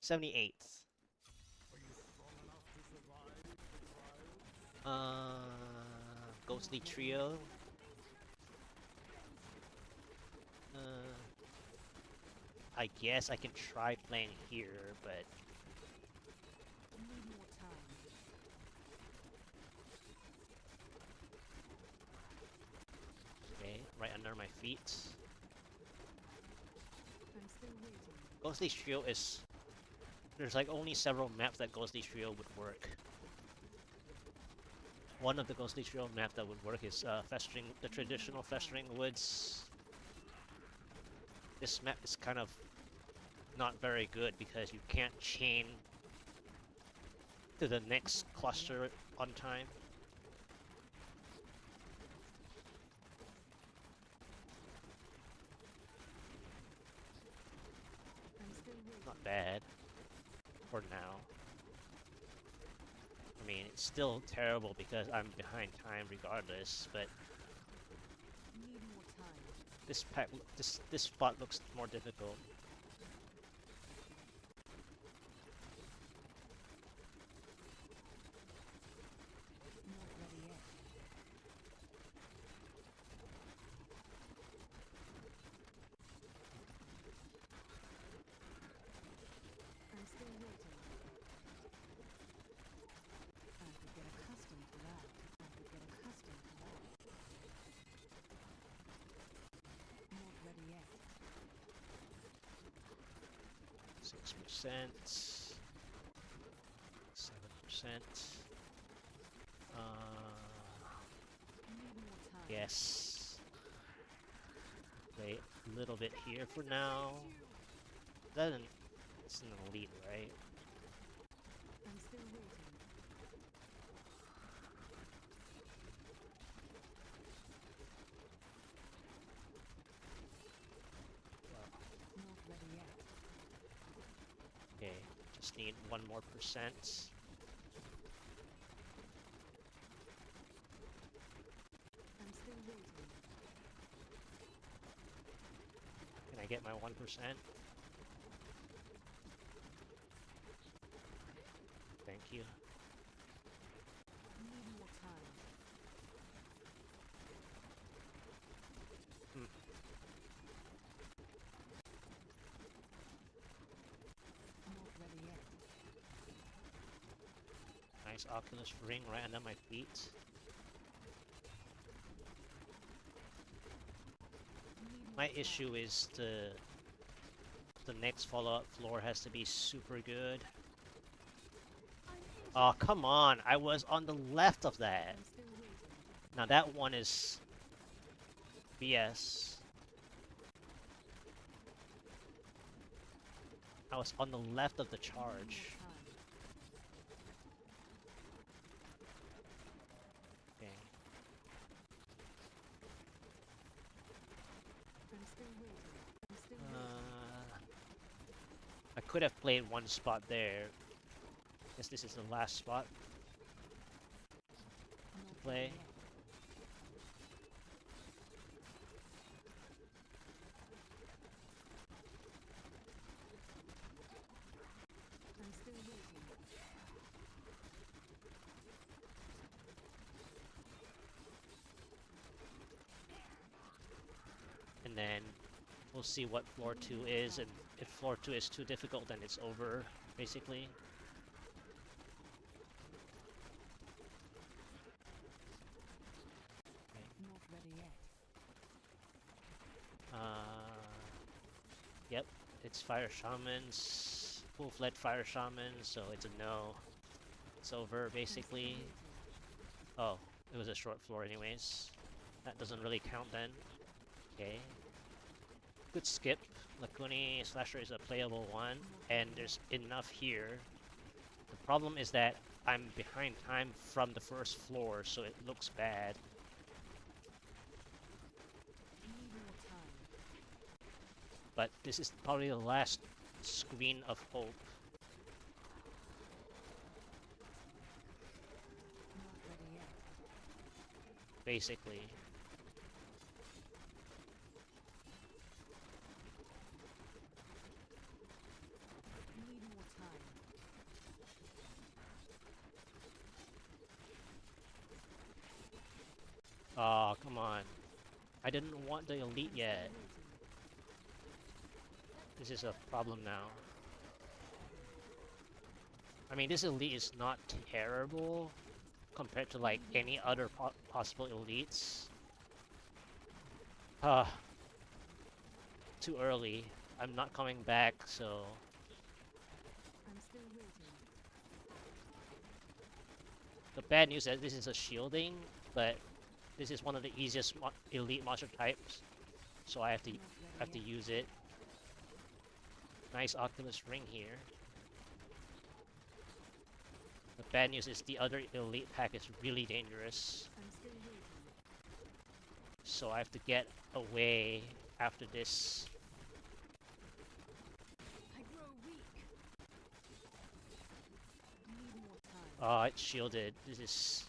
78. Ghostly Trio. I guess I can try playing here, but okay, right under my feet. Ghostly Trio is... There's like only several maps that Ghostly Trio would work. One of the Ghostly Trio maps that would work is Festering, the traditional Festering Woods. This map is kind of not very good because you can't chain to the next cluster on time. Not bad for now. I mean, it's still terrible because I'm behind time regardless, but this pack, this spot looks more difficult. %, 7%. Yes. Wait a little bit here for now. Doesn't. It's an elite, right? Okay, just need 1 more %. Can I get my 1%? Thank you. Nice Oculus ring right under my feet. My issue is the next follow-up floor has to be super good. Oh, come on! I was on the left of that! Now that one is BS. I was on the left of the charge. Okay. I could have played one spot there. Guess this is the last spot to play. And then we'll see what floor 2 is, and if floor 2 is too difficult, then it's over, basically. Yep, it's Fire Shamans, full-fledged Fire Shamans, so it's a no. It's over, basically. Oh, it was a short floor anyways. That doesn't really count then. Okay. Good skip. Lacuni Slasher is a playable one, and there's enough here. The problem is that I'm behind time from the first floor, so it looks bad. But this is probably the last screen of hope. Basically. Oh, come on. I didn't want the elite yet. This is a problem now. I mean, this elite is not terrible compared to like any other possible elites. Too early. I'm not coming back, so... The bad news is that this is a shielding, but this is one of the easiest elite monster types, so I have to use it. Nice Octopus Ring here. The bad news is the other elite pack is really dangerous, so I have to get away after this. Oh, it's shielded. This is...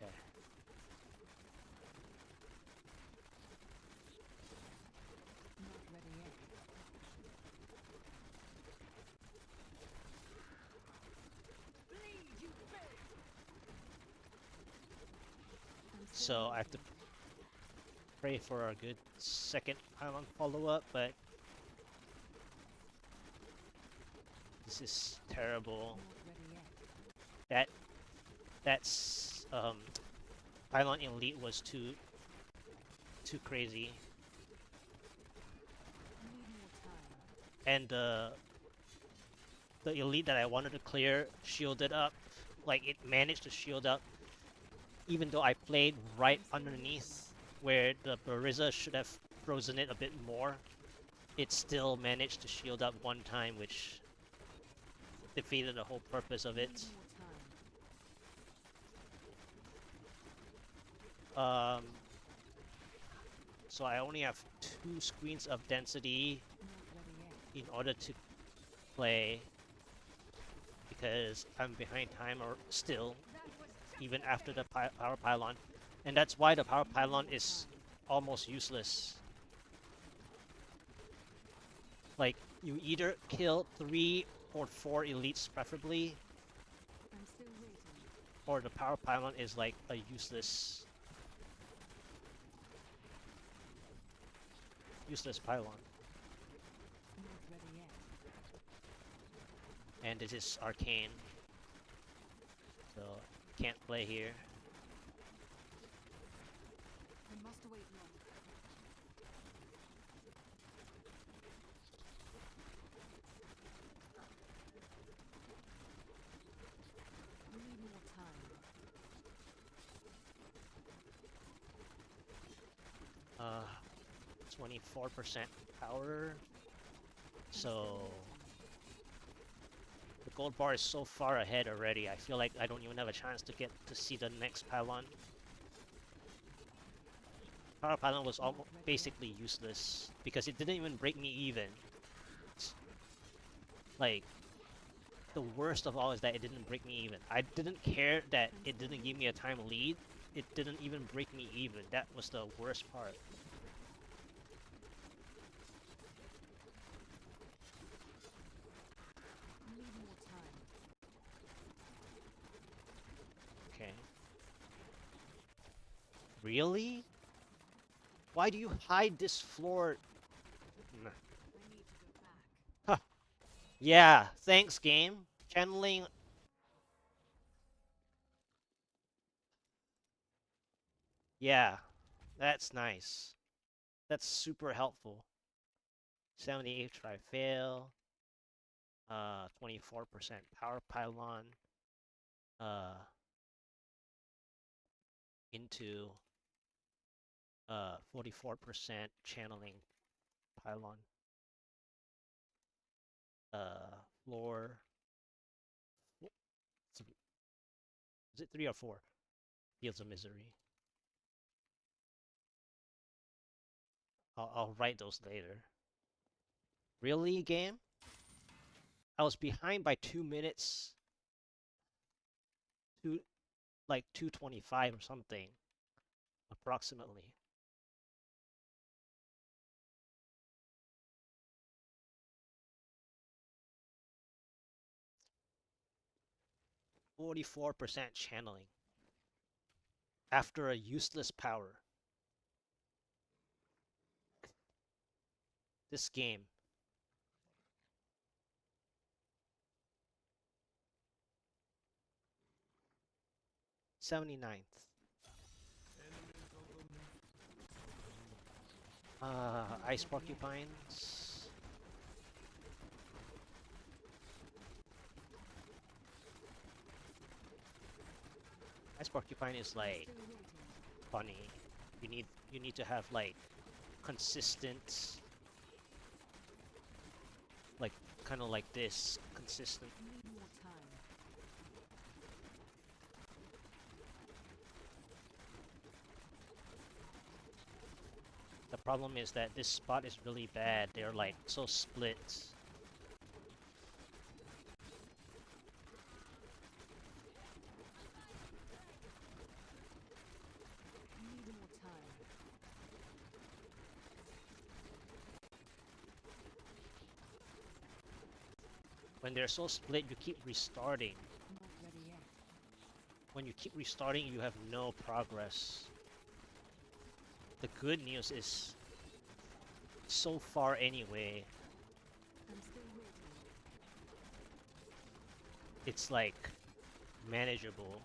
Okay. So I have to pray for a good second pylon follow-up, but this is terrible. That's pylon elite was too crazy, and the elite that I wanted to clear shielded up. Like, it managed to shield up, even though I played right underneath where the Bariza should have frozen it a bit more. It still managed to shield up one time, which defeated the whole purpose of it. So I only have 2 screens of density in order to play, because I'm behind time or still, even after the Power Pylon. And that's why the Power Pylon is almost useless. Like, you either kill 3 or 4 elites preferably, or the Power Pylon is like a useless pylon. And this is arcane, so can't play here. Uh, 24% power. So the gold bar is so far ahead already. I feel like I don't even have a chance to get to see the next pylon. Power Pylon was almost basically useless because it didn't even break me even. Like, the worst of all is that it didn't break me even. I didn't care that it didn't give me a time lead. It didn't even break me even. That was the worst part. Okay. Really? Why do you hide this floor? Nah. Huh. Yeah, thanks, game. Channeling. Yeah, that's nice. That's super helpful. 78 try fail. 24% power pylon. Into 44% channeling pylon. Floor. Is it 3 or 4? Fields of Misery. I'll write those later. Really, game? I was behind by 2 minutes. Like 2:25 or something, approximately. .44% channeling. after a useless power. This game. '79th. Ice Porcupines. Ice Porcupine is like funny. You need to have like consistent, like kind of like this consistent. The problem is that this spot is really bad. They're like so split. When they're so split, you keep restarting. When you keep restarting, you have no progress. The good news is, so far anyway, it's like manageable.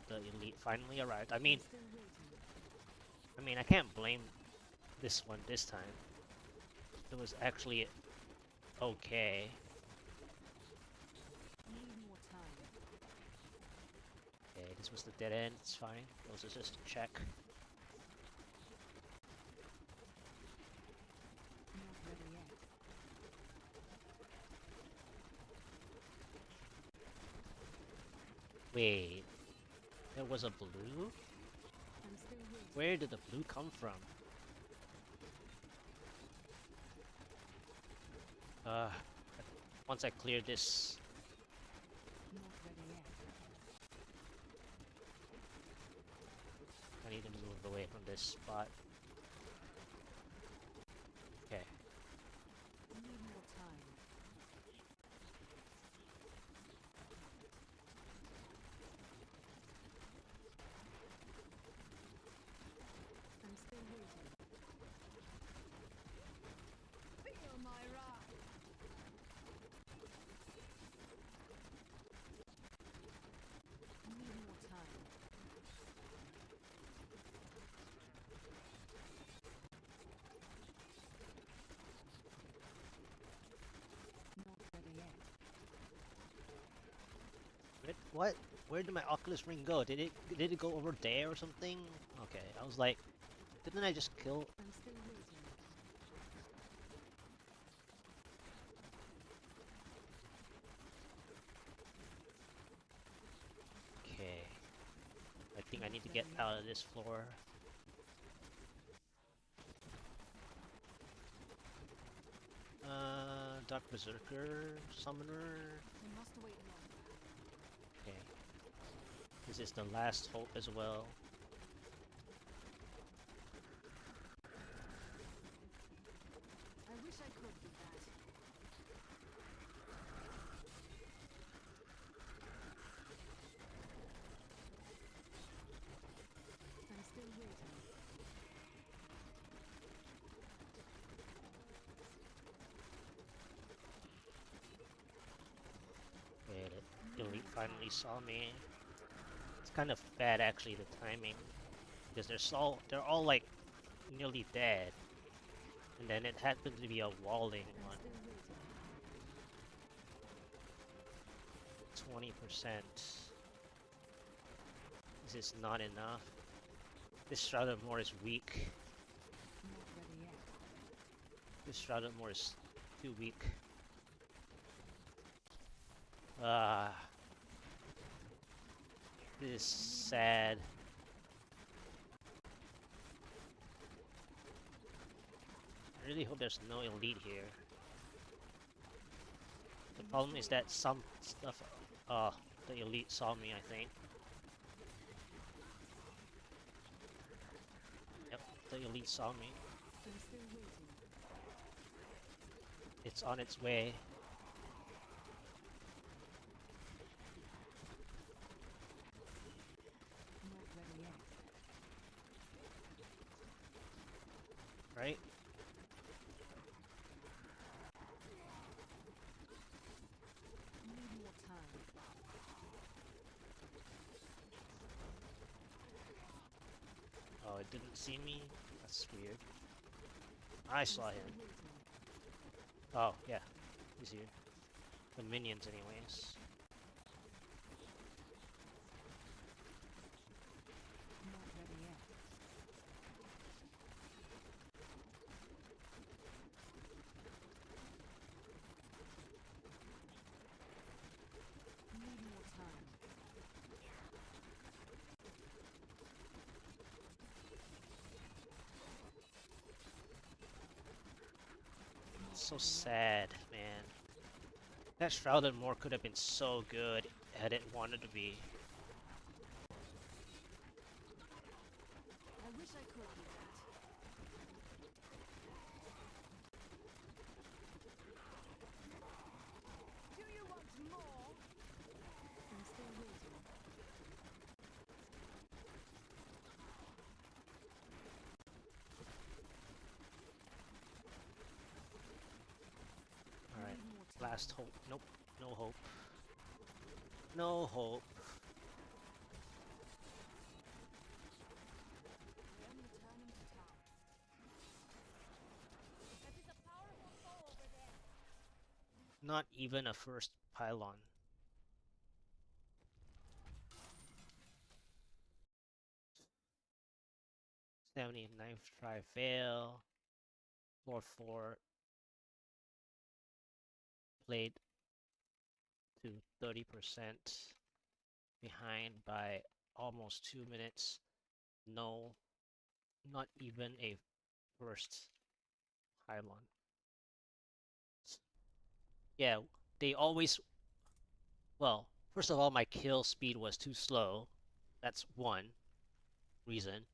The elite finally arrived. I mean, I can't blame this one this time. It was actually okay. Okay, this was the dead end. It's fine. It was just a check. Wait, there was a blue? Where did the blue come from? Once I clear this... I need to move away from this spot. Okay. What? Where did my Oculus ring go? Did it go over there or something? Okay, I was like, didn't I just kill? Okay, I think I need to get out of this floor. Dark Berserker Summoner. Okay. This is the last hope as well. I wish I could do that. I'm still waiting. Okay, the elite finally saw me. It's kind of bad actually, the timing, because they're all like nearly dead, and then it happened to be a walling one. 20%. This is not enough. This Shrouded more is weak. This Shrouded more is too weak. This is sad. I really hope there's no elite here. Problem is that some stuff, the elite saw me, I think. Yep, the elite saw me. I'm still waiting. It's on its way. Not ready yet. Right? Need more time. Oh, it didn't see me? That's weird. I saw him. Still waiting. Oh, yeah. He's here. The minions, anyways. Not ready yet. Need more time. It's so sad, man. That Shrouded more could have been so good had it wanted to be. I wish I could do that. Do you want more? I'm still waiting. Alright, Need more time. last hope. Nope, no hope. No hope. I am returning to town. That is a powerful foe over there. Not even a first pylon. Knife try fail. Floor 4 played to 30% behind by almost 2 minutes. No, not even a first pylon. Yeah, they always. Well, first of all, my kill speed was too slow. That's one reason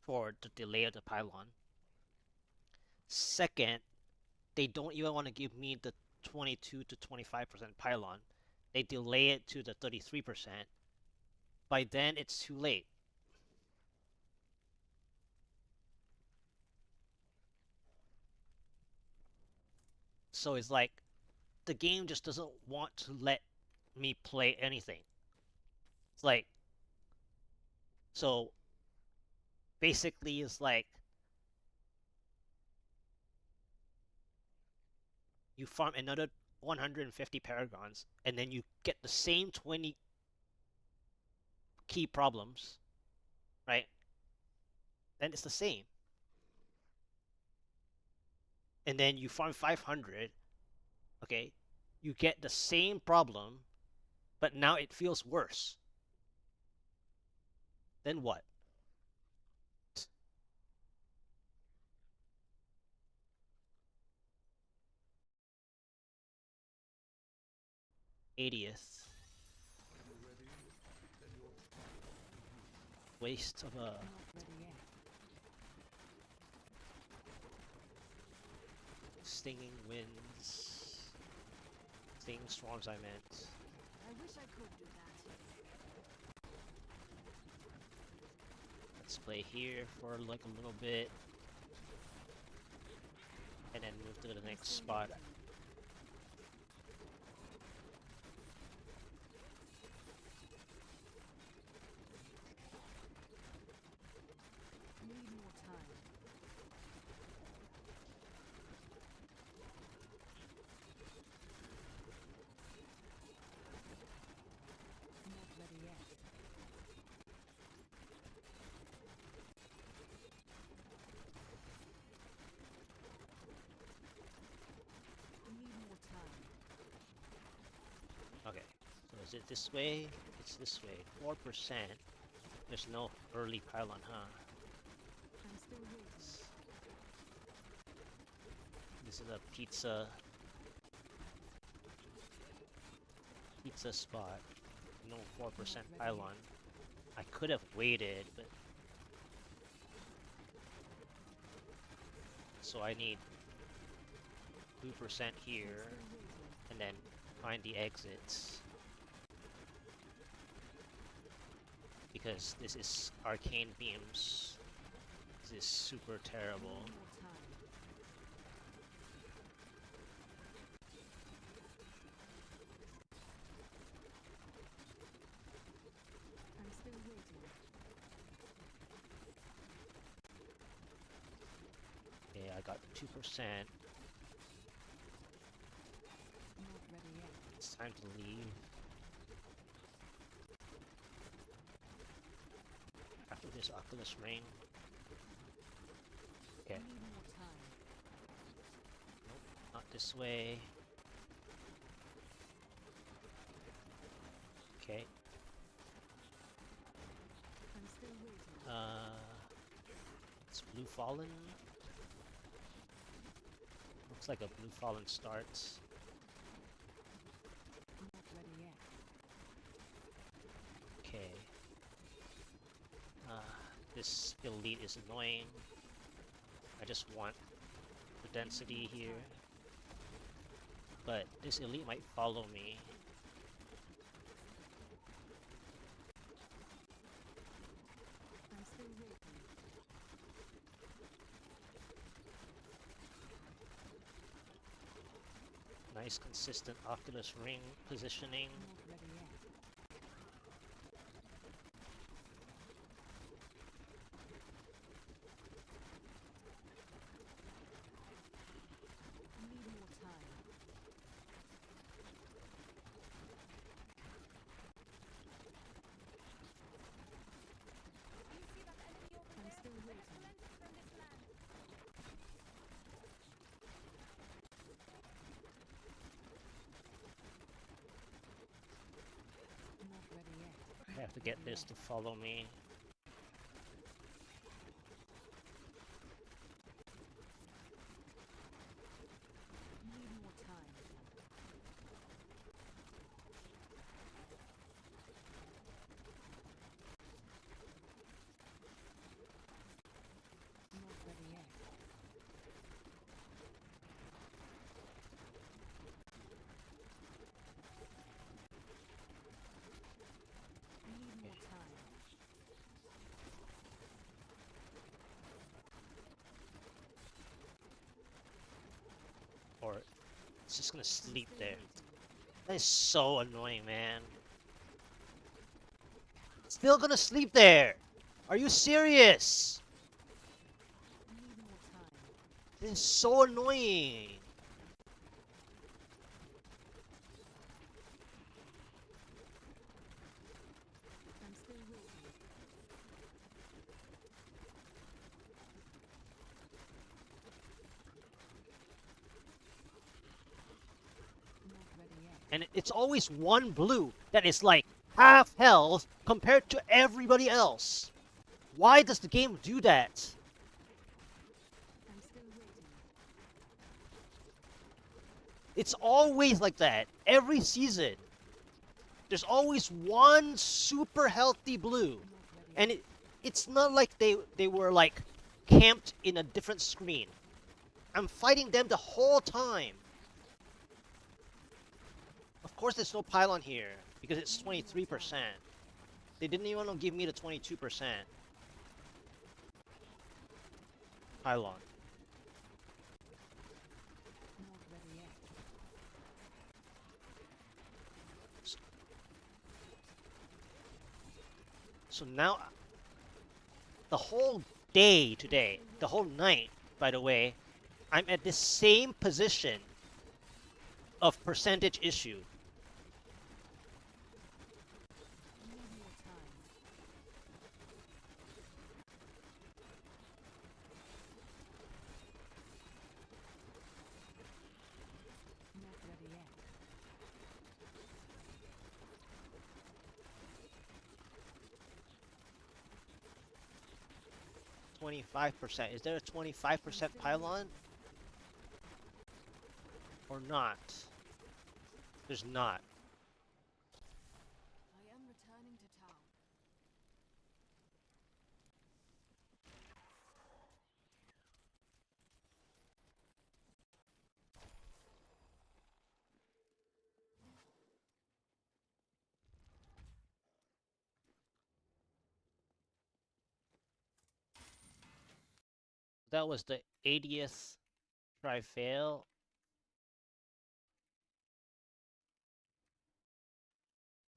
for the delay of the pylon. Second, they don't even want to give me the 22 to 25% pylon. They delay it to the 33%. By then, it's too late. So it's like the game just doesn't want to let me play anything. It's like, so basically, it's like you farm another 150 paragons, and then you get the same 20 key problems, right? Then it's the same. And then you farm 500, okay? You get the same problem, but now it feels worse. Then what? '80th. Waste of a Not ready yet. stinging winds. Stinging storms, I meant. I wish I could do that. Let's play here for like a little bit. And then move to the next spot. Need more time. Not ready yet. Need more time. Okay, so is it this way? It's this way. 4%. There's no early pylon, huh? I'm still waiting. This is a pizza. pizza spot. No 4% pylon. I could have waited, but so I need 2% here, and then find the exits. Because this is arcane beams. This is super terrible. Okay, I got 2%. It's time to leave. After this Oculus Rain. Okay. Nope, not this way. Okay. It's Blue Fallen. Looks like a Blue Fallen starts. Okay. This elite is annoying. I just want the density here. But this elite might follow me. Nice consistent Oculus Ring positioning. I have to get this to follow me. Or it's just gonna sleep there. That is so annoying, man. It's still gonna sleep there! Are you serious? This is so annoying. And it's always one blue that is like half health compared to everybody else. Why does the game do that? It's always like that. Every season. There's always one super healthy blue. And it's not like they were like camped in a different screen. I'm fighting them the whole time. Of course there's no pylon here, because it's 23%. They didn't even want to give me the 22% pylon. So now, the whole day today, the whole night, by the way, I'm at the same position of percentage issue. %. Is there a 25% pylon? Or not? There's not. That was the 80th try fail.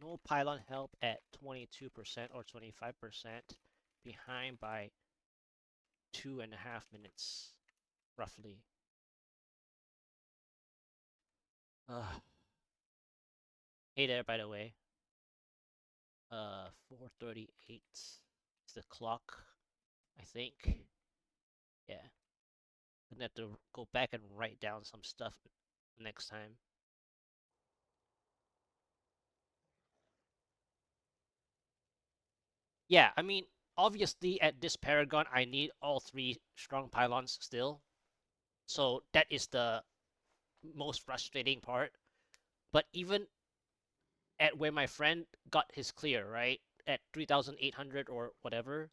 No pylon help at 22% or 25%. Behind by 2.5 minutes, roughly. Hey there, by the way. 4:38 is the clock, I think. Yeah. I'm gonna have to go back and write down some stuff next time. Yeah, I mean, obviously at this Paragon, I need all 3 strong pylons still. So that is the most frustrating part. But even at where my friend got his clear, right? At 3,800 or whatever,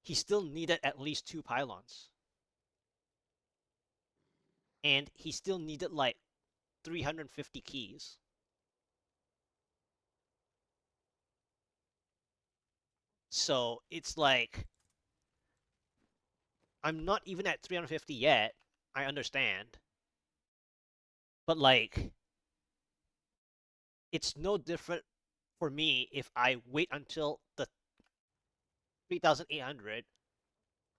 he still needed at least 2 pylons. And he still needed like 350 keys. So it's like, I'm not even at 350 yet. I understand. But like, it's no different for me if I wait until the 3,800.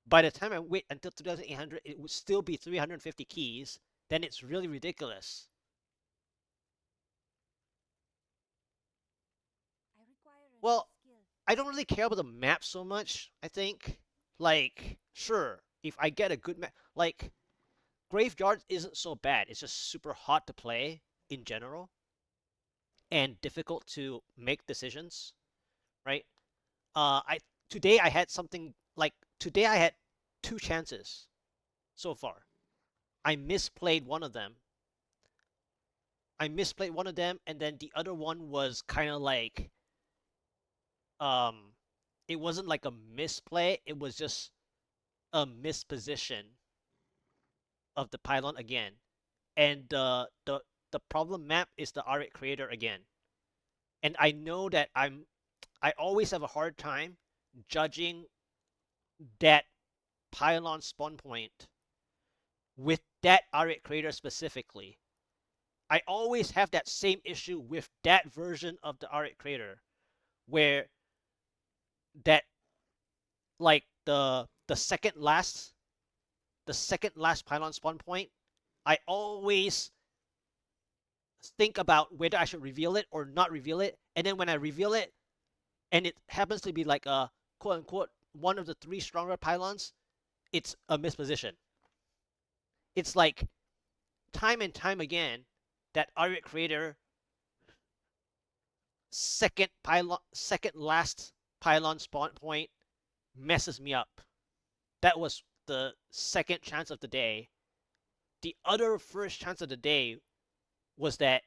By the time I wait until 2,800, it would still be 350 keys. Then it's really ridiculous. Well, I don't really care about the map so much, I think. Like, sure, if I get a good map, like, Graveyard isn't so bad. It's just super hard to play in general and difficult to make decisions, right? I today I had something like today I had 2 chances so far. I misplayed one of them. And then the other one was kind of like um it wasn't like a misplay, it was just a misposition of the pylon again. And the problem map is the R8 creator again. And I know that I always have a hard time judging that pylon spawn point with that R8 creator specifically. I always have that same issue with that version of the R8 creator where that like the second last pylon spawn point, I always think about whether I should reveal it or not reveal it, and then when I reveal it and it happens to be like a quote unquote one of the 3 stronger pylons, it's a misposition. It's like time and time again that R8 creator second last pylon spawn point messes me up. That was the second chance of the day. The other first chance of the day was that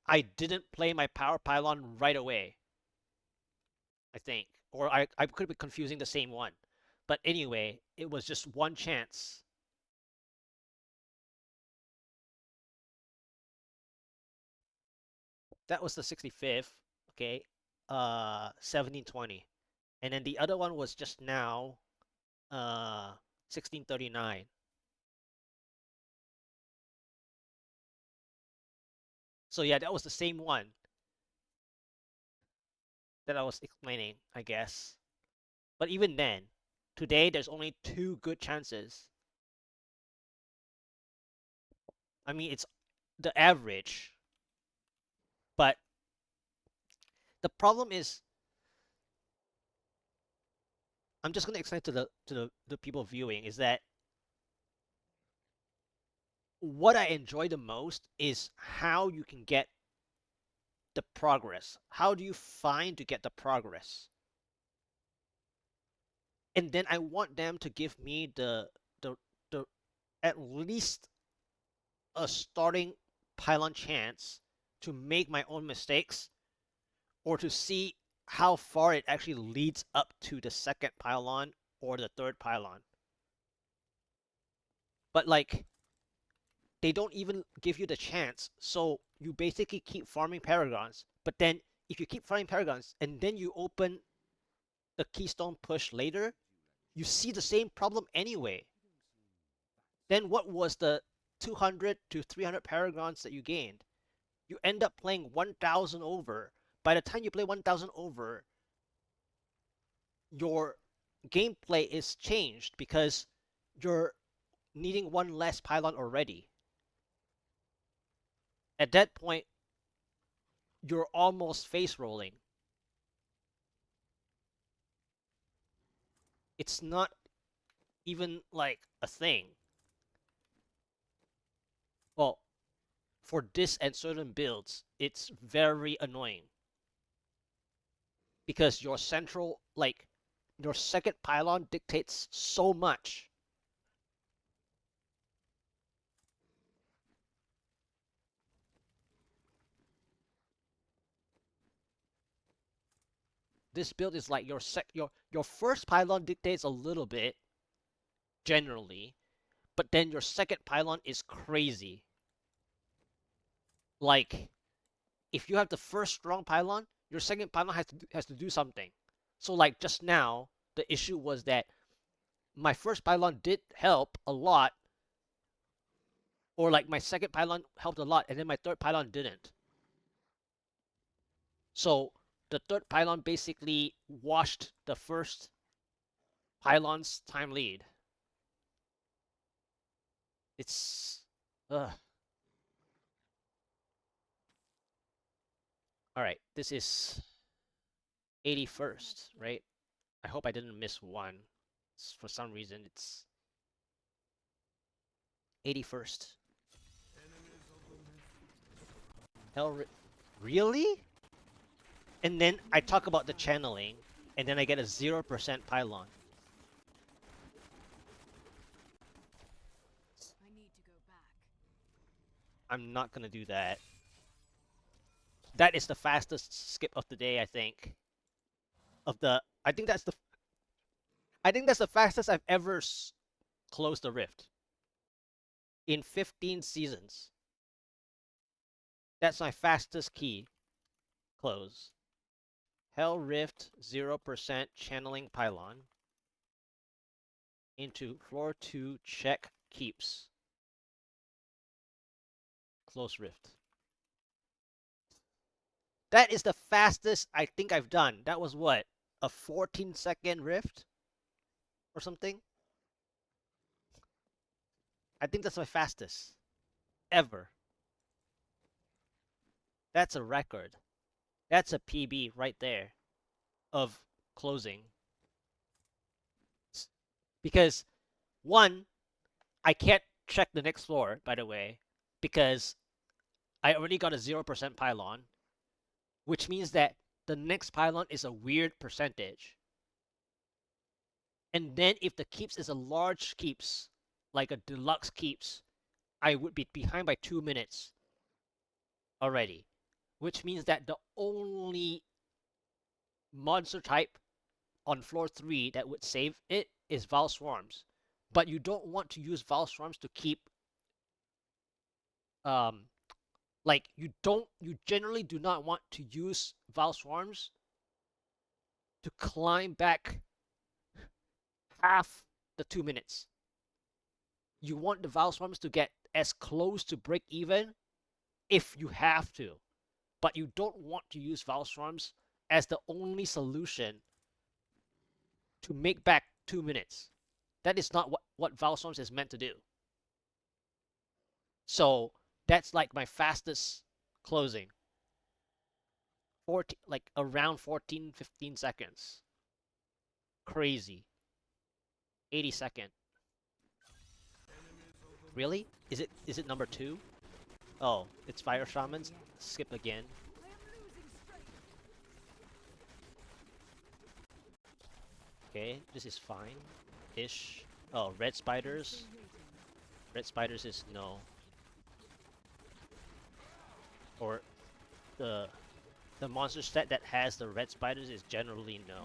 I didn't play my power pylon right away, I think. Or I could be confusing the same one. But anyway, it was just one chance. That was the 65th, okay? 1720. And then the other one was just now 1639. So yeah, that was the same one that I was explaining, I guess. But even then, today there's only 2 good chances. I mean, it's the average, but the problem is, I'm just gonna explain to the people viewing is that what I enjoy the most is how you can get the progress. How do you find to get the progress? And then I want them to give me the at least a starting pylon chance to make my own mistakes or to see how far it actually leads up to the second pylon or the third pylon. But like, they don't even give you the chance, so you basically keep farming paragons. But then if you keep farming paragons and then you open the keystone push later, you see the same problem anyway. Then what was the 200 to 300 paragons that you gained? You end up playing 1,000 over. By the time you play 1,000 over, your gameplay is changed because you're needing one less pylon already. At that point, you're almost face rolling. It's not even like a thing. Well, for this and certain builds, it's very annoying. Because your central, like, your second pylon dictates so much. This build is like your first pylon dictates a little bit, generally, but then your second pylon is crazy. Like, if you have the first strong pylon, your second pylon has to do something. So like just now, the issue was that my first pylon did help a lot, or like my second pylon helped a lot, and then my third pylon didn't. So the third pylon basically washed the first pylon's time lead. It's ugh. All right, this is 81st, right? I hope I didn't miss one. For some reason, it's 81st. Hell, really? And then I talk about the channeling, and then I get a 0% pylon. I need to go back. I'm not gonna do that. That is the fastest skip of the day, I think. I think that's the fastest I've ever closed a rift. In 15 seasons. That's my fastest key close. Hell Rift 0% channeling pylon into floor 2 check keeps. Close rift. That is the fastest I think I've done. That was what? A 14-second rift? Or something? I think that's my fastest. Ever. That's a record. That's a PB right there. Of closing. Because, one, I can't check the next floor, by the way. Because I already got a 0% pylon. Which means that the next pylon is a weird percentage. And then if the keeps is a large keeps, like a deluxe keeps, I would be behind by 2 minutes already. Which means that the only monster type on floor 3 that would save it is Val Swarms. But you don't want to use Val Swarms to keep like you generally do not want to use Val Swarms to climb back half the 2 minutes. You want the Val Swarms to get as close to break even if you have to. But you don't want to use Val Swarms as the only solution to make back 2 minutes. That is not what Val Swarms is meant to do. So that's like my fastest closing. Like around 14, 15 seconds. Crazy. 82nd. Really? Is it number 2? Oh, it's Fire Shamans. Skip again. Okay, this is fine-ish. Oh, red spiders. Red spiders is no. Or the monster set that has the red spiders is generally no.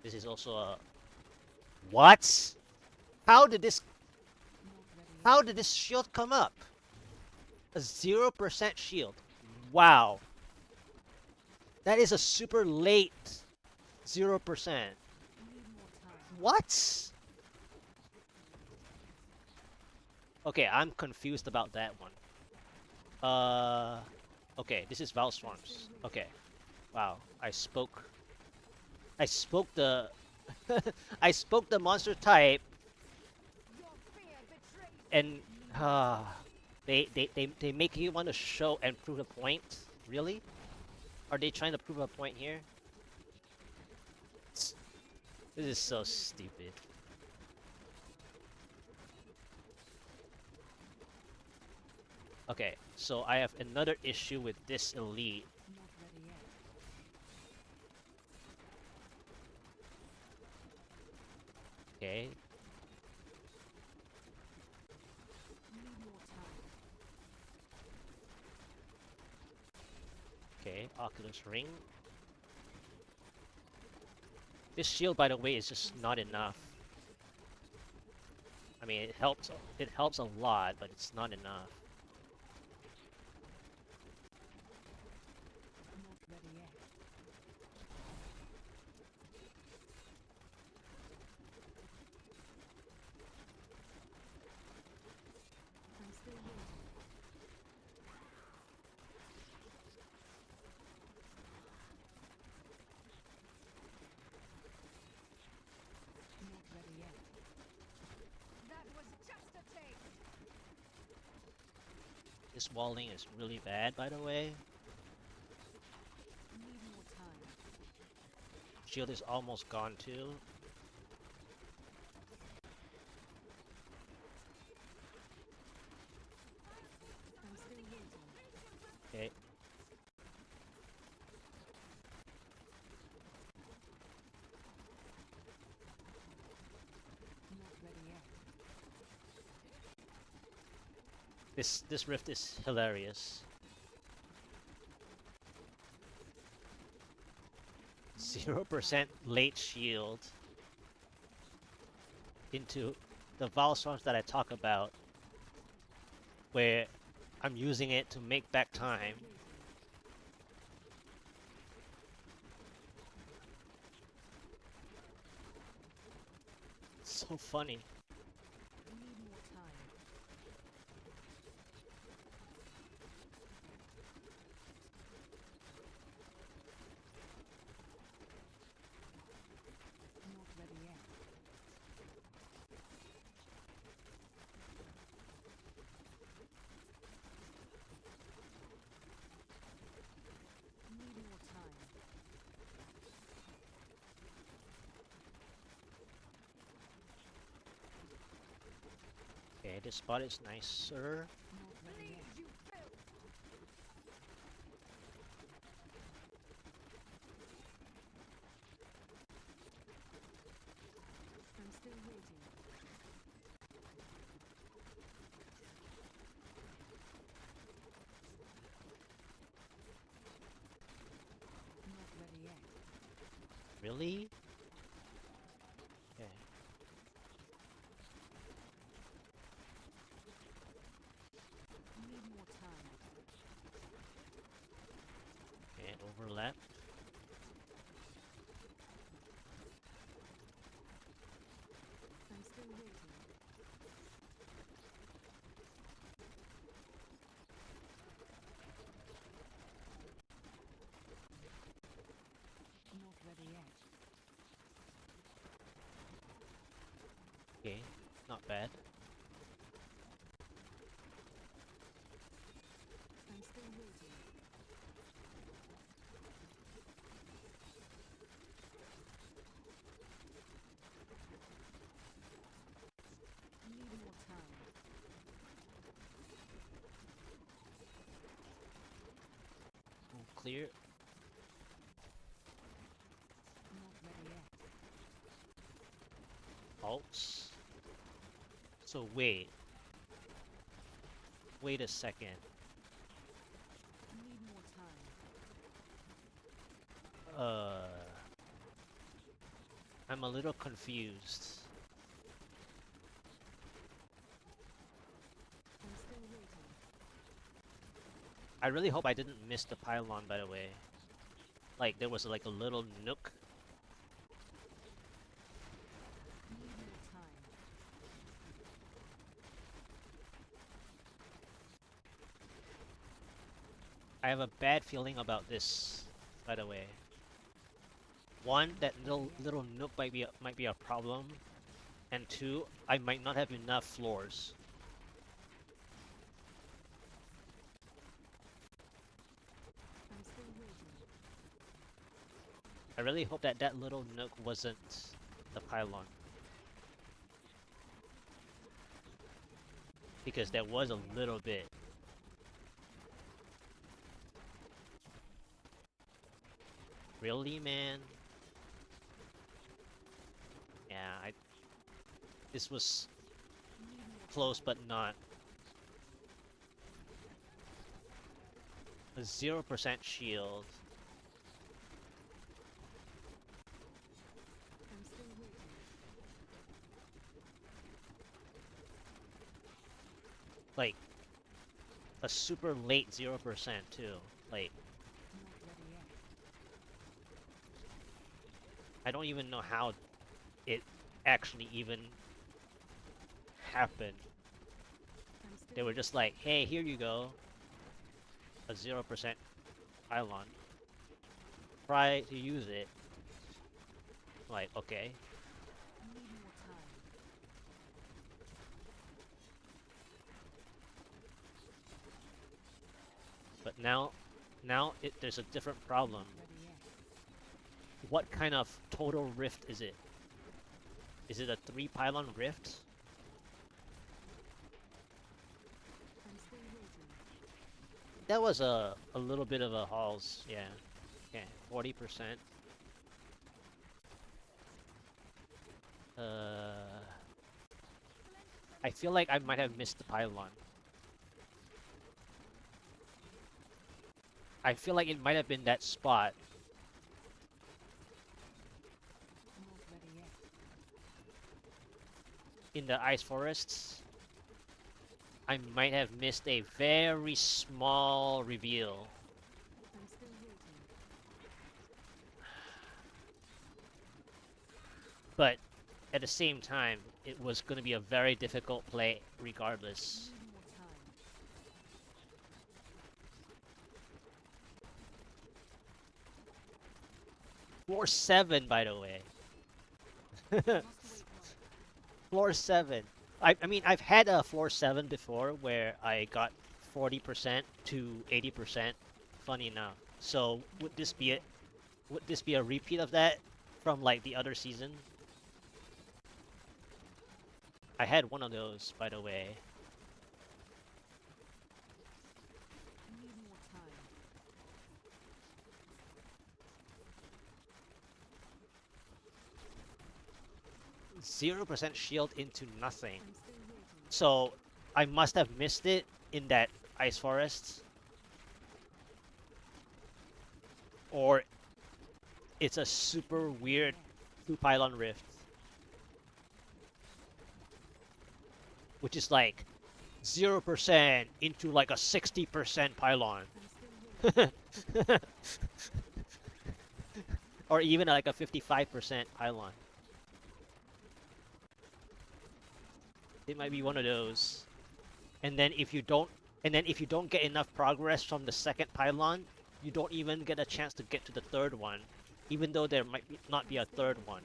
This is also a... What? How did this shield come up? A 0% shield. Wow. That is a super late 0%. What? Okay, I'm confused about that one. Okay, this is Val Swarms. Okay. Wow, I spoke the I spoke the monster type and they make you want to show and prove a point. Really? Are they trying to prove a point here? This is so stupid. Okay, so I have another issue with this elite. Okay. Okay, Oculus Ring. This shield, by the way, is just not enough. I mean, it helps a lot, but it's not enough. This walling is really bad, by the way. Shield is almost gone too. Okay. This rift is hilarious. 0% late shield into the Valswarms that I talk about, where I'm using it to make back time. It's so funny. Okay, this spot is nicer. Really? Okay. Okay, overlap. Okay, not bad. Clear. Alts. So wait a second. I'm a little confused. I really hope I didn't miss the pylon, by the way. Like, there was like a little nook. I have a bad feeling about this, by the way. One, that little nook might be a problem, and two, I might not have enough floors. I really hope that that little nook wasn't the pylon. Because there was a little bit. Really, man? Yeah, this was close but not. A 0% shield. Like, a super late 0% too. Like, I don't even know how it actually even happened. They were just like, hey, here you go. A 0% pylon. Try to use it. Like, okay. But now there's a different problem. What kind of total rift is it? Is it a 3 pylon rift? That was a little bit of a Halls, yeah. Okay, 40%. I feel like I might have missed the pylon. I feel like it might have been that spot. In the ice forests, I might have missed a very small reveal. But at the same time, it was going to be a very difficult play regardless. Floor 7, by the way. Floor 7. I mean, I've had a floor 7 before where I got 40% to 80%. Funny enough. So would this be a repeat of that from like the other season? I had one of those, by the way. %0 shield into nothing. So I must have missed it in that ice forest. Or it's a super weird 2 pylon rift. Which is like 0% into like a 60% pylon. Or even like a 55% pylon. It might be one of those. And then if you don't get enough progress from the second pylon, you don't even get a chance to get to the third one, even though there might not be a third one.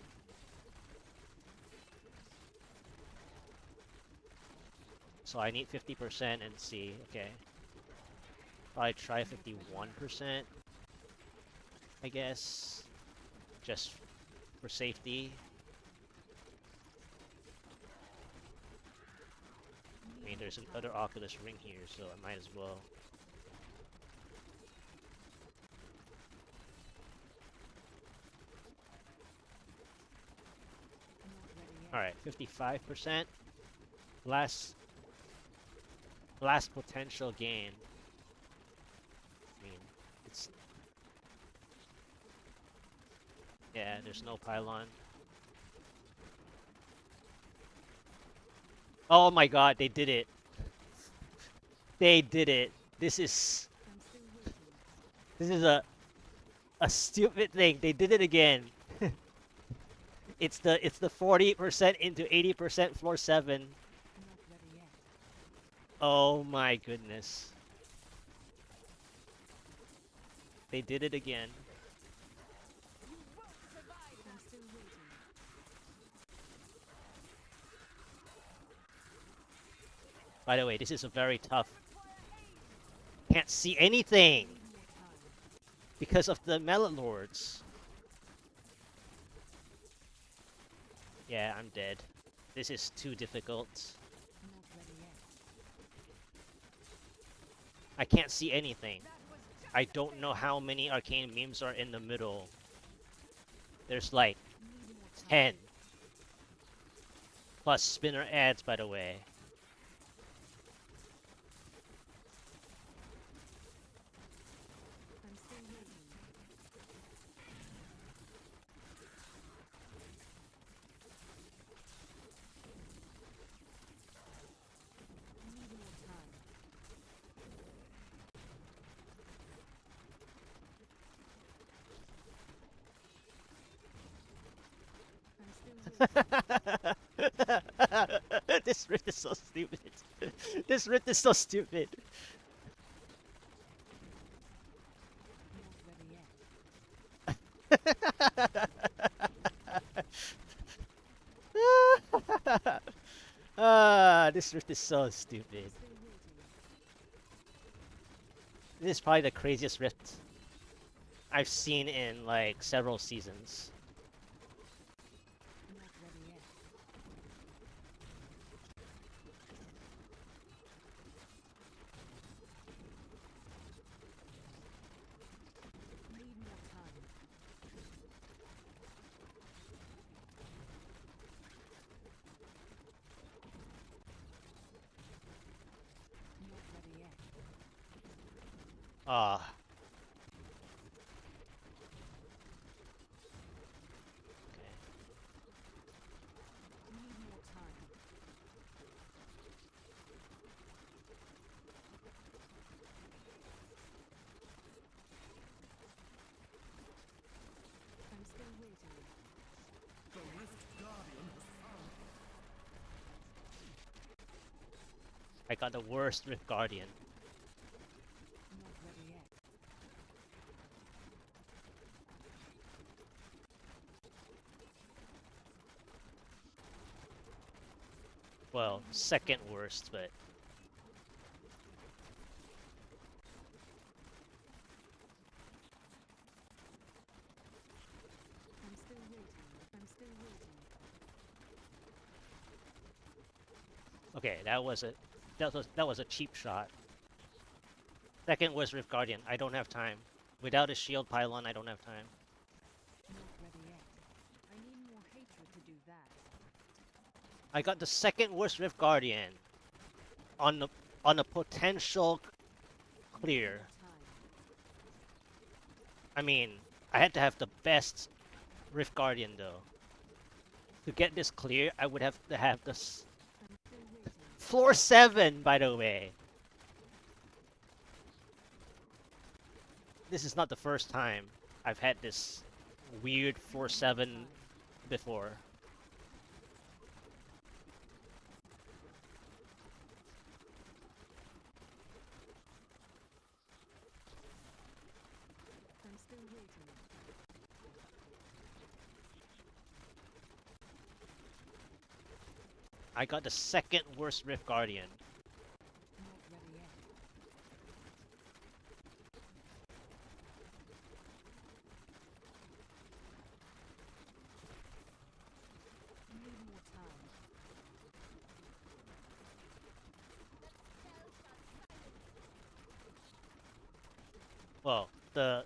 So I need 50% and see, okay. Probably try 51%, I guess, just for safety. I mean, there's another Oculus ring here, so I might as well. Alright, 55%. Last potential gain. I mean, it's... Yeah, there's no pylon. Oh my god, they did it. They did it. This is This is a stupid thing. They did it again. It's the 40% into 80% floor 7. Not ready yet. Oh my goodness. They did it again. You won't survive. I'm still waiting. By the way, this is a very tough. Can't see anything Need more time. because of the Mallet Lords. Yeah, I'm dead. This is too difficult. Not ready yet. I can't see anything. I don't know how many arcane memes are in the middle. There's like Need more time. 10. Plus spinner ads, by the way. I'm still waiting. Need more time. I'm still waiting. This rift is so stupid. This rift is so stupid. Not ready yet. This rift is so stupid. Still waiting. This is probably the craziest rift I've seen in like several seasons. Not ready yet. Need more time. Not ready yet. Ah. Okay. Need more time. I'm still waiting. The Rift Guardian has found. I got the worst Rift Guardian. Not ready yet. Well, second worst, but I'm still waiting. I'm still waiting. okay, that was a cheap shot. Second was Rift Guardian. I don't have time. Without a shield pylon, I don't have time. Not ready yet. I need more hatred to do that. I got the second worst Rift Guardian on a potential clear. Time. I mean, I had to have the best Rift Guardian though. To get this clear, I would have to have this I'm still waiting. floor 7, by the way. This is not the first time I've had this weird floor 7 before. I'm still waiting. I got the second worst Rift Guardian. Not ready yet. Need more time. Well, the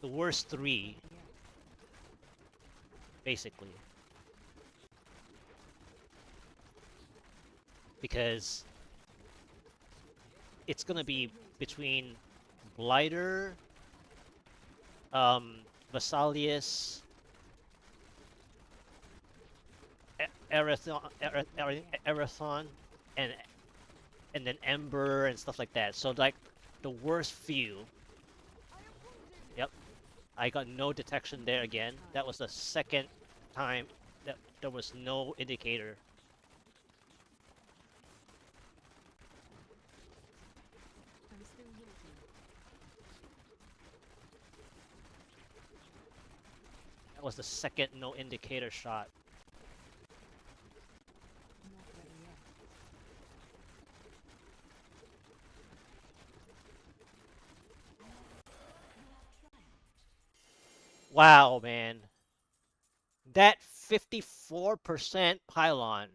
worst 3, Yet. basically. Because it's gonna be between Blighter, Vesalius, Erathon, and then Ember and stuff like that. So like the worst few I got no detection there again. That was the second time that there was no indicator. I'm still looking. That was the second no indicator shot. Not ready yet. Wow, man. That 54% pylon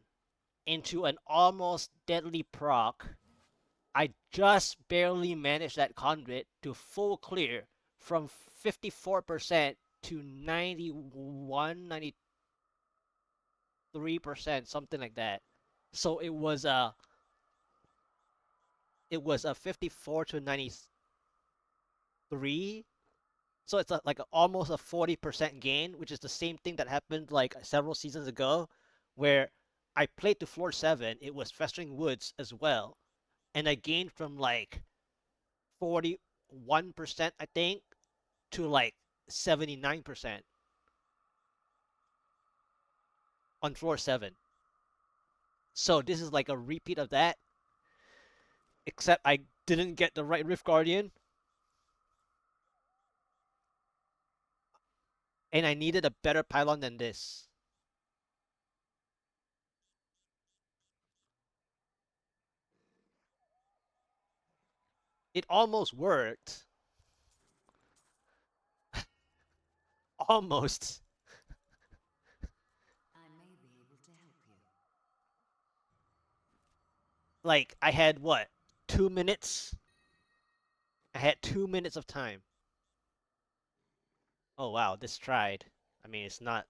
into an almost deadly proc. I just barely managed that conduit to full clear from 54% to 91, 93%, something like that. So it was a 54 to 93. So it's like almost a 40% gain, which is the same thing that happened like several seasons ago, where I played to floor 7. It was Festering Woods as well, and I gained from like 41%, I think, to like 79% on floor 7. So this is like a repeat of that, except I didn't get the right Rift Guardian, and I needed a better pylon than this. It almost worked. Almost. I may be able to help you. Like, I had what? 2 minutes? I had 2 minutes of time. Oh wow, this tried. I mean, it's not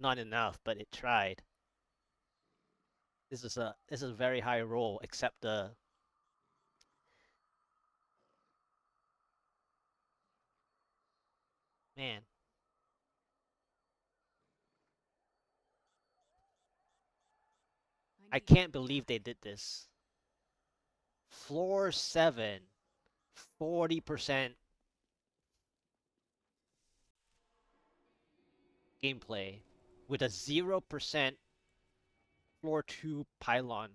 enough, but it tried. This is a very high roll, except the man. I Need can't believe they did this. Floor 7, 40% gameplay with a 0% floor 2 pylon.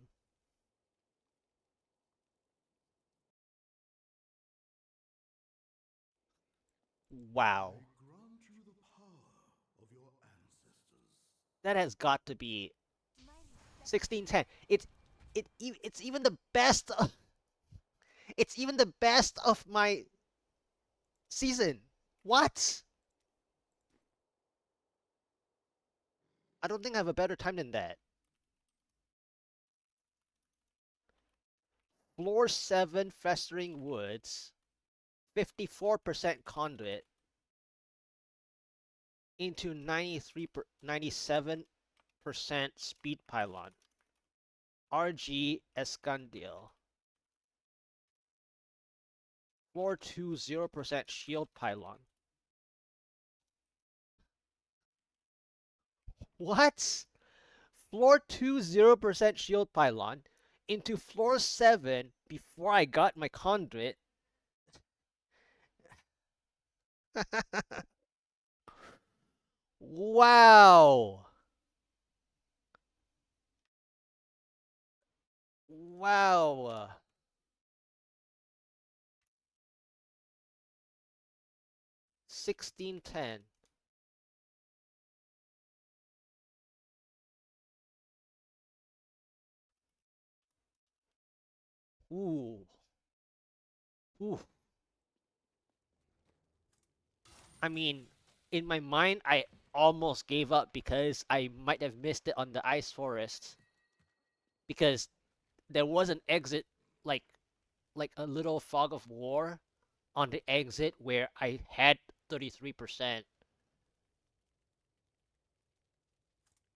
Wow. I grant you the power of your ancestors. That has got to be 1610. It's even the best of, it's even the best of my season. What? I don't think I have a better time than that. Floor 7 Festering Woods, 54% Conduit into 97% Speed Pylon. RG Eskandiel. Floor 2 0% Shield Pylon. What? Floor 2 0% Shield Pylon into floor 7 before I got my Conduit. Wow. Wow. 1610. Ooh. Ooh. I mean, in my mind, I almost gave up because I might have missed it on the Ice Forest. Because there was an exit, like a little fog of war on the exit where I had 33%.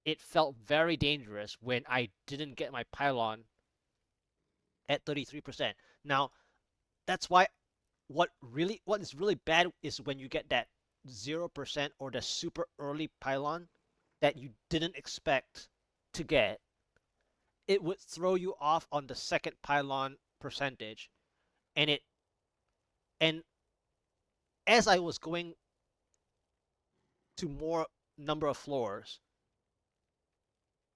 It felt very dangerous when I didn't get my pylon at 33%. Now, that's why what is really bad is when you get that 0% or the super early pylon that you didn't expect to get. It would throw you off on the second pylon percentage, and it and as I was going to more number of floors.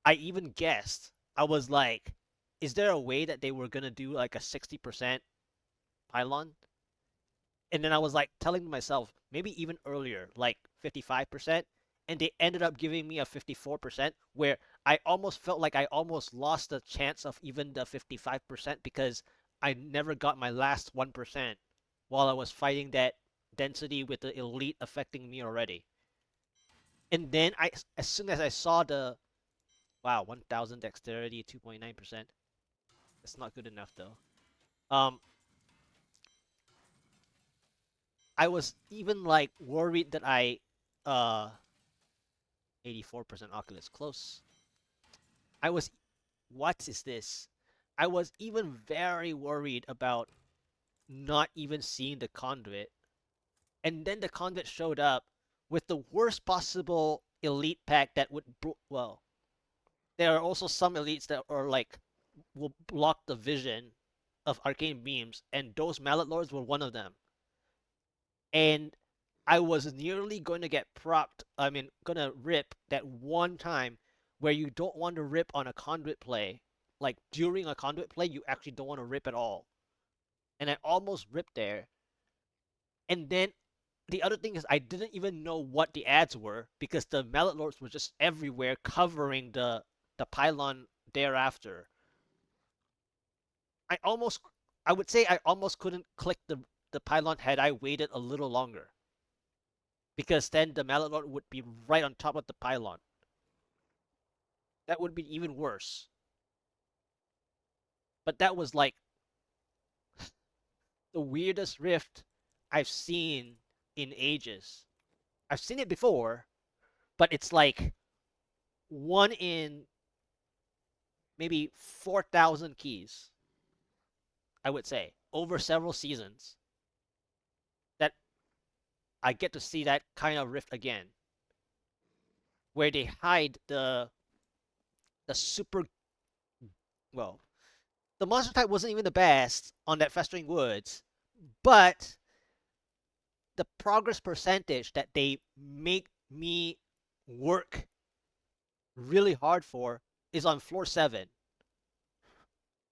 I even guessed. I was like, is there a way that they were gonna do like a 60% pylon? And then I was like telling myself maybe even earlier, like 55%, and they ended up giving me a 54%, where I almost felt like I almost lost the chance of even the 55% because I never got my last 1% while I was fighting that density with the elite affecting me already. And then as soon as I saw the wow, 1000 dexterity, 2.9%. That's not good enough though. Um, I was even like worried that uh 84% Oculus close. I was what is this? I was even very worried about not even seeing the Conduit. And then the Conduit showed up with the worst possible elite pack that would well, there are also some elites that are like will block the vision of arcane beams, and those Mallet Lords were one of them. And I was nearly going to get propped. I mean, gonna rip that one time where you don't want to rip on a Conduit play. Like during a Conduit play, you actually don't want to rip at all. And I almost ripped there. And then the other thing is I didn't even know what the ads were because the Mallet Lords were just everywhere covering the pylon thereafter. I almost I would say I almost couldn't click the pylon had I waited a little longer. Because then the Mallet Lord would be right on top of the pylon. That would be even worse. But that was like the weirdest rift I've seen in ages. I've seen it before, but it's like one in maybe 4,000 keys, I would say, over several seasons that I get to see that kind of rift again, where they hide the super well, the monster type wasn't even the best on that Festering Woods, but the progress percentage that they make me work really hard for is on floor 7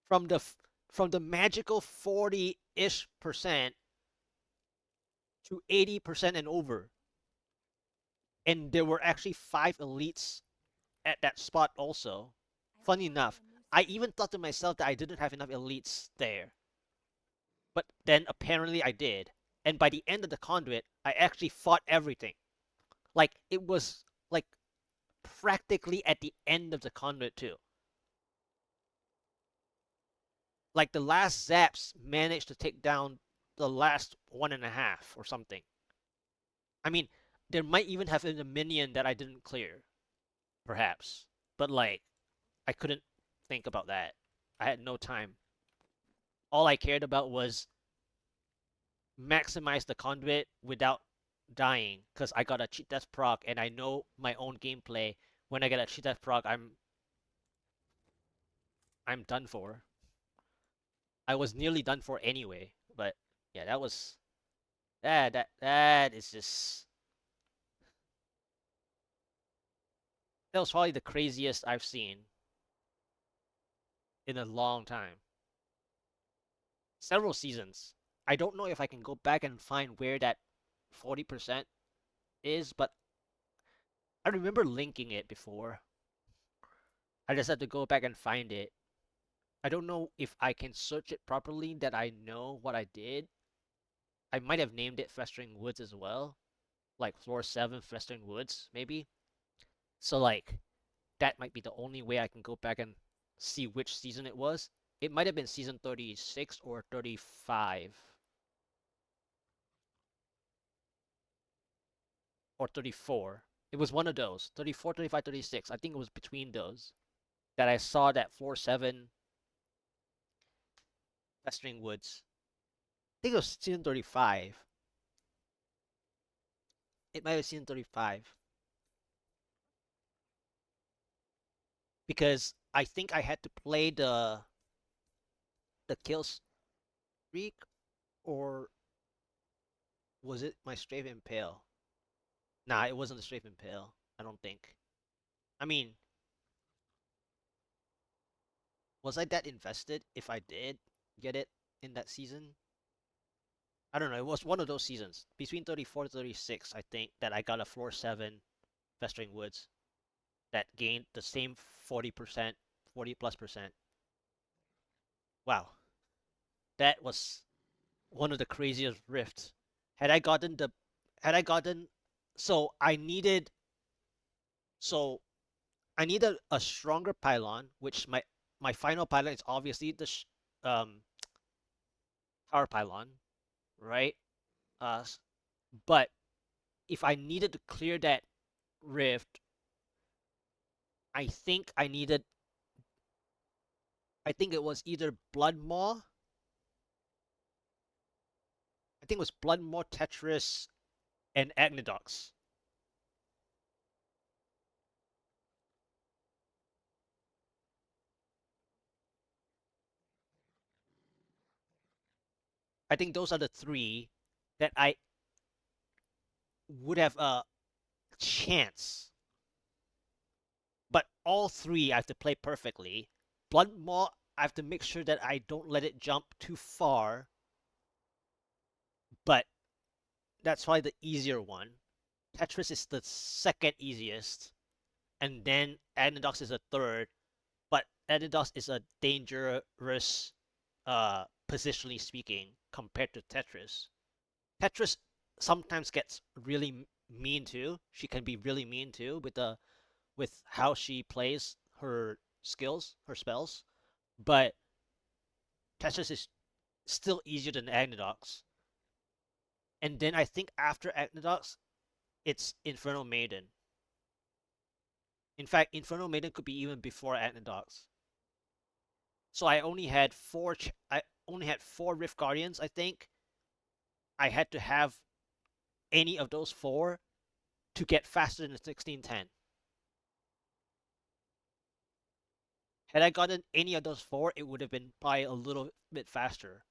from the magical 40-ish percent to 80% and over. And there were actually 5 elites at that spot also. Funny enough, I even thought to myself that I didn't have enough elites there, but then apparently I did. And by the end of the Conduit, I actually fought everything. Like it was like practically at the end of the Conduit too. Like the last Zaps managed to take down the last 1.5 or something. I mean, there might even have been a minion that I didn't clear, perhaps. But like, I couldn't think about that. I had no time. All I cared about was maximize the Conduit without dying, because I got a cheat death proc, and I know my own gameplay. When I get a cheat death proc, I'm done for. I was nearly done for anyway, but yeah, that is just that was probably the craziest I've seen in a long time. Several seasons. I don't know if I can go back and find where that 40% is, but I remember linking it before. I just have to go back and find it. I don't know if I can search it properly that I know what I did. I might have named it Festering Woods as well. Like floor 7 Festering Woods, maybe. So like that might be the only way I can go back and see which season it was. It might have been season 36 or 35 or 34. It was one of those. 34, 35, 36. I think it was between those that I saw that floor 7 Festering Woods. I think it was season 35. It might have been season 35. Because I think I had to play the kill streak, or was it my strafe impale? Nah, it wasn't the Strafe Impale. I don't think. I mean, was I that invested if I did get it in that season? I don't know. It was one of those seasons between 34 to 36. I think that I got a floor 7 Festering Woods that gained the same 40%, 40+%. Wow, that was one of the craziest rifts. Had I gotten the, had I gotten, so I needed, so I needed a stronger pylon, which my final pylon is obviously the um Power Pylon, right? Uh, but if I needed to clear that rift, I think I needed. I think it was either Blood Maw. I think it was Blood Maw, Tetris, and Agnidox. I think those are the three that I would have a chance. But all three I have to play perfectly. Blood Maw, I have to make sure that I don't let it jump too far. But that's probably the easier one. Tetris is the second easiest. And then Agnidox is a third. But Agnidox is a dangerous, positionally speaking, compared to Tetris. Tetris sometimes gets really mean too. She can be really mean too with how she plays her skills, her spells. But Tetris is still easier than Agnidox. And then I think after Agnidox, it's Infernal Maiden. In fact, Infernal Maiden could be even before Agnidox. So I only had I only had 4 Rift Guardians, I think. I had to have any of those 4 to get faster than the 1610. Had I gotten any of those 4, it would have been probably a little bit faster.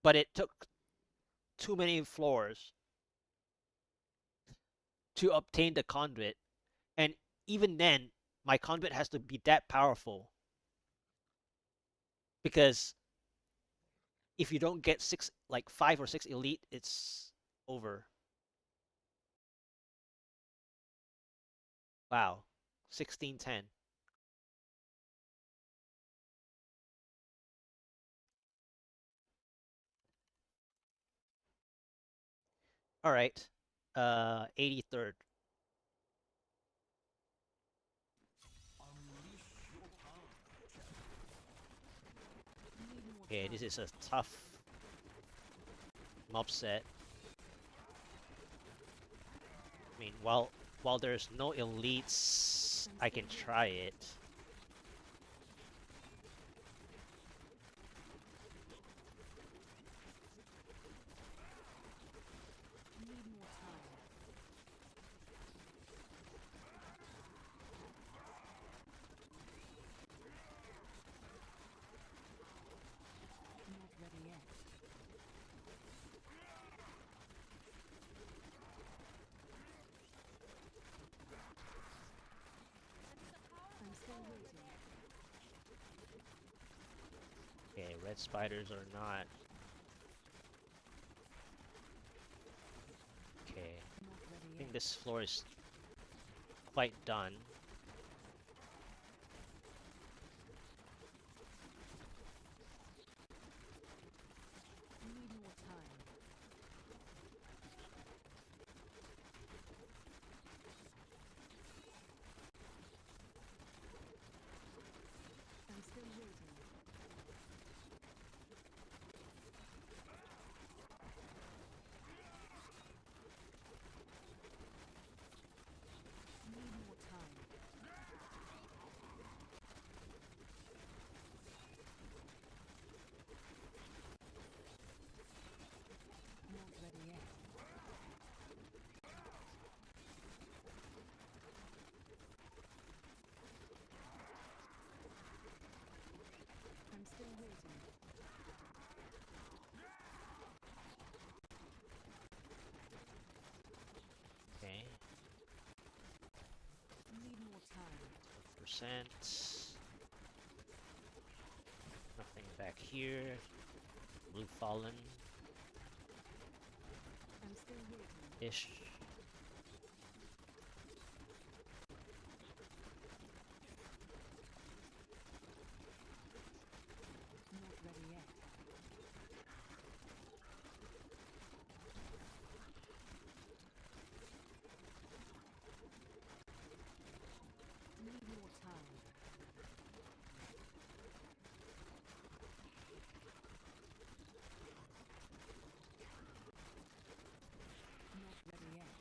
But it took too many floors to obtain the Conduit, and even then, my Conduit has to be that powerful. Because if you don't get 5 or 6 elite, it's over. Wow. 1610. Alright. 83rd. Okay, this is a tough Mobset. I mean, while there's no elites, I can try it. Okay, red spiders are not. Okay, I think this floor is quite done. Nothing back here. Blue Fallen I'm still waiting. ish. Not ready yet. Need more time. Not ready yet.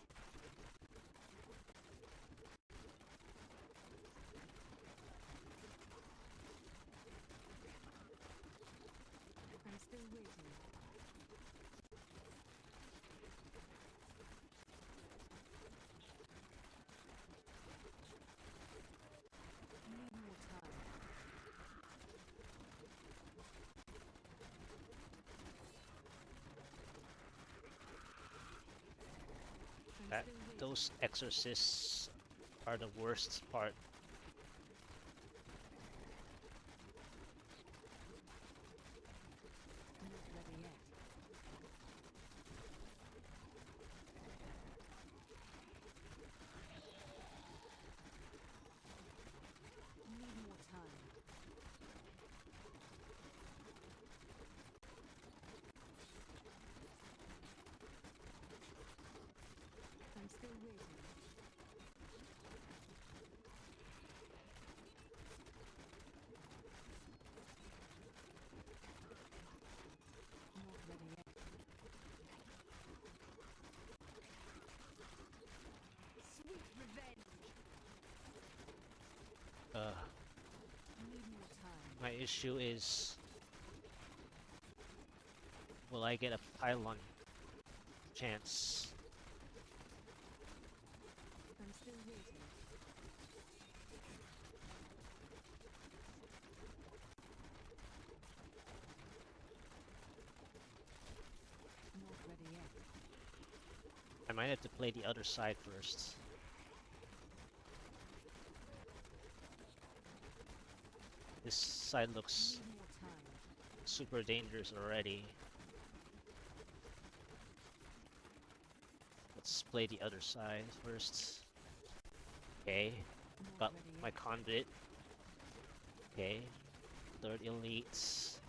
I'm still waiting. Need more time. I'm That still waiting. those exorcists are the worst part. Not ready yet. Need more time. I'm still waiting. Not ready yet. Sweet revenge. Need more time. My issue is, will I get a pylon chance? I'm still waiting. Not ready yet. I might have to play the other side first. This side looks Need more time. super dangerous already. Let's play the other side first. Okay, Not got ready my yet. Conduit. Okay, third elites.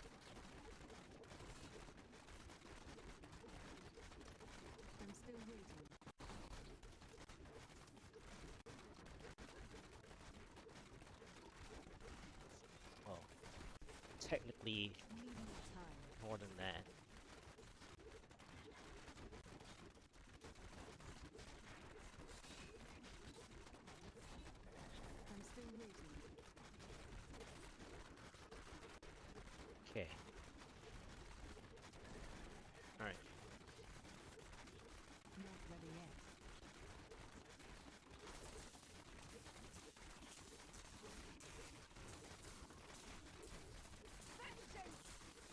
I'm still waiting. Well, technically Need more time. more than that. I'm still waiting. Okay. Alright. Not ready yet.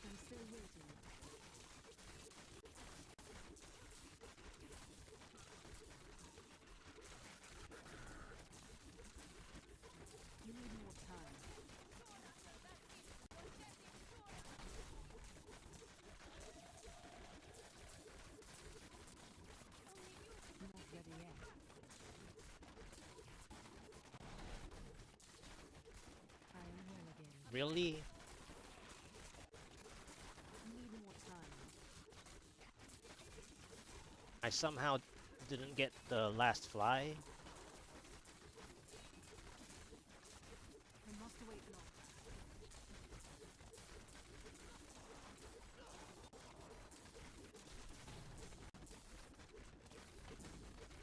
I'm still waiting. You need more time. Not ready yet. I am well again. Really? Need more time. I somehow didn't get the last fly? I must wait longer.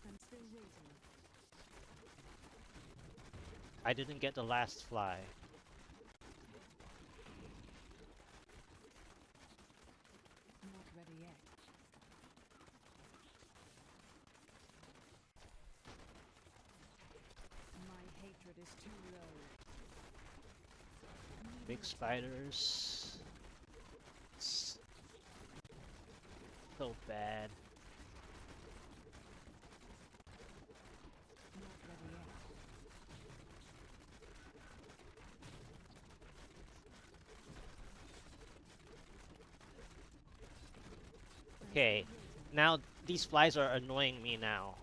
I'm still waiting. I didn't get the last fly. Not ready yet. My hatred is too low. Need Big more time. spiders. It's so bad. Not ready yet. Okay, now these flies are annoying me now.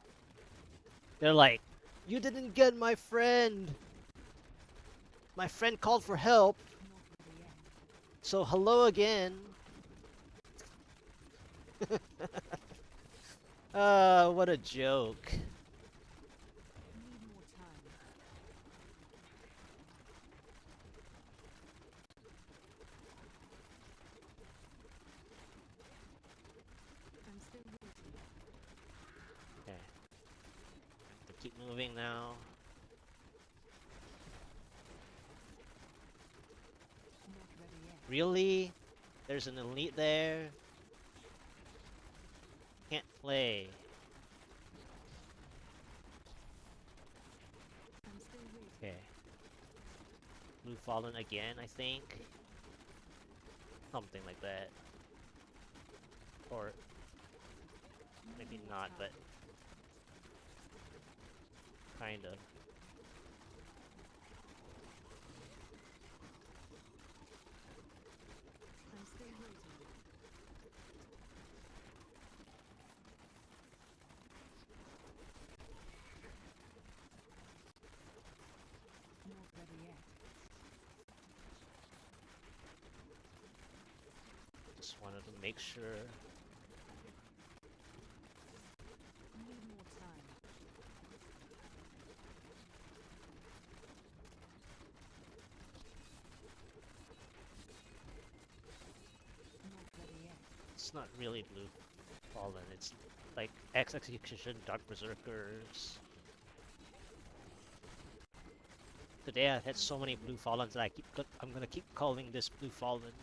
They're like, you didn't get my friend! My friend called for help! So hello again! What a joke. Need more time. I'm still waiting. Okay. Have to keep moving now. Not ready yet. Really? There's an elite there? Can't play. I'm still waiting. Okay. Blue Fallen again, I think. Something like that. Or maybe Need more not, time. but kind of. I'm still waiting. Not ready yet. Just wanted to make sure. Need more time. Not ready yet. It's not really Blue Fallen, it's like Execution, Dark Berserkers. Today I've had so many Blue Fallens that I'm gonna keep calling this Blue Fallen.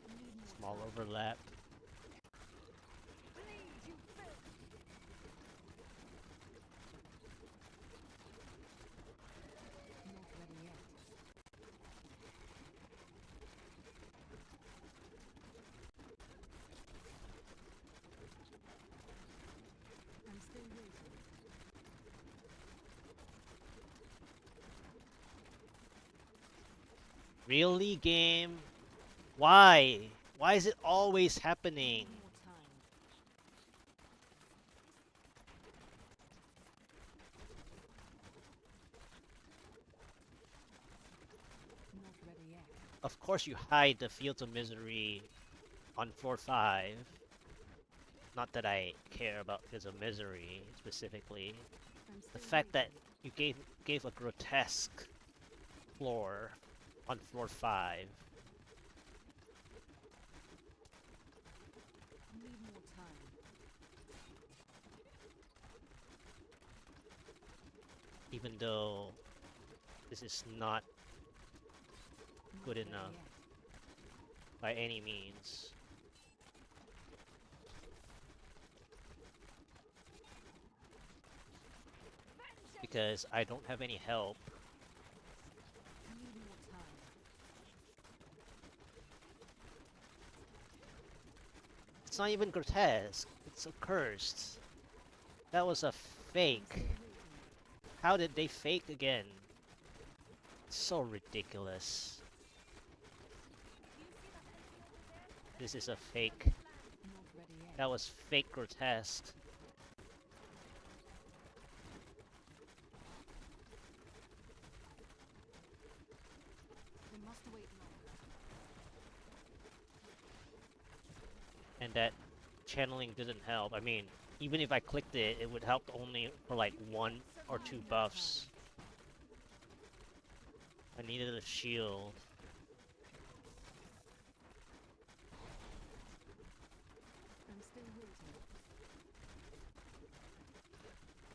Need more Small time. overlap. Bleed, you filth! Not ready yet. I'm still waiting. Really, game? Why? Why is it always happening? Need more time. Not ready yet. Of course you hide the Fields of Misery on floor 5. Not that I care about Fields of Misery specifically. I'm The still fact that waiting. you gave a grotesque floor on floor 5. Need more time. Even though this is not Not good ready enough yet. by any means. Because I don't have any help. Need more time. It's not even grotesque. It's accursed. That was a I'm fake. still waiting. How did they fake again? It's so ridiculous. This is a fake. Not ready yet. That was fake grotesque. They must wait longer. And that channeling didn't help. I mean, even if I clicked it, it would help only for like 1 or 2 buffs. I needed a shield. I'm still waiting.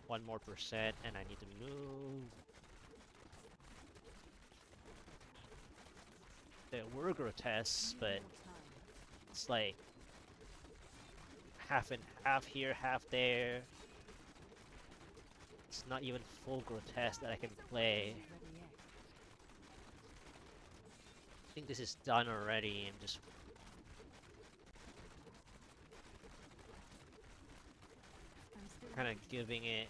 1% more, and I need to move. There were grotesques, Need but more time. it's like half and half here, half there. It's not even full grotesque that I can play. Not ready yet. I think this is done already. I'm just I'm still kind of waiting. giving it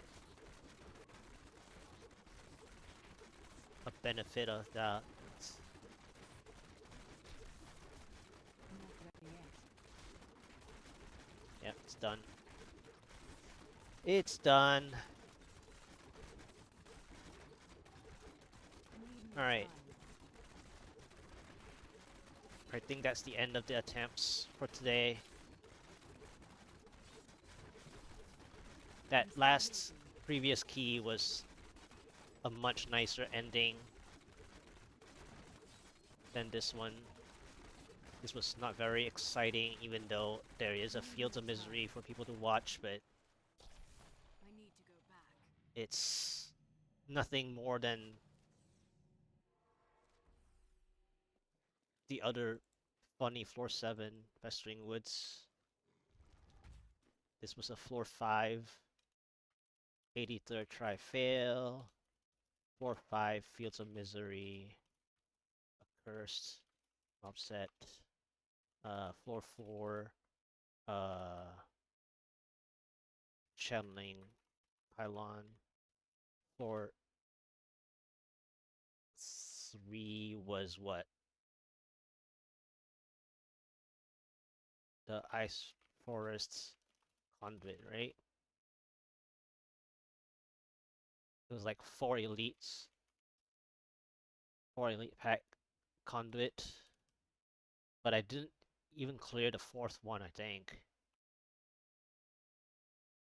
a benefit of doubt. done. It's done. Alright. I think that's the end of the attempts for today. That last previous key was a much nicer ending than this one. This was not very exciting, even though there is a Fields of Misery for people to watch, but it's nothing more than the other funny floor 7 Festering Woods. This was a floor 5 83rd try fail. Floor 5 Fields of Misery, Accursed, Mobset. Floor 4 channeling Pylon. Floor 3 was what? The Ice Forest Conduit, right? It was like 4 elites. 4 elite pack Conduit. But I didn't even clear the 4th one, I think.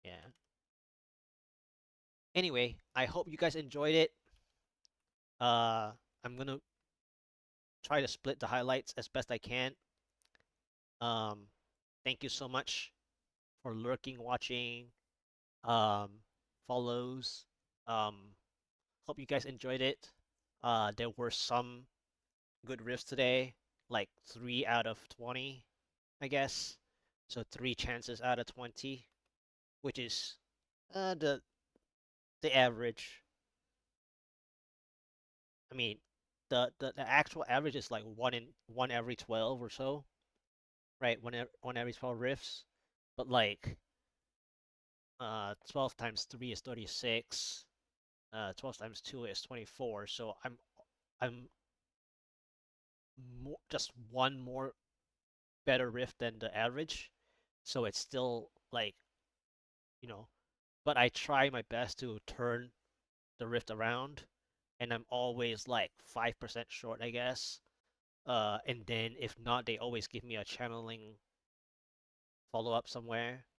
Yeah. Anyway, I hope you guys enjoyed it. I'm gonna try to split the highlights as best I can. Thank you so much for lurking, watching, follows. Hope you guys enjoyed it. There were some good riffs today, like 3 out of 20, I guess. So 3 chances out of 20, which is the average. I mean, the actual average is like 1 every 12 or so, right? 1 every 12 riffs, but like 12 times 3 is 36. 12 times 2 is 24. So I'm just 1 more better riff than the average. So it's still like, you know, but I try my best to turn the rift around, and I'm always like 5% short, I guess. And then if not, they always give me a channeling follow-up somewhere.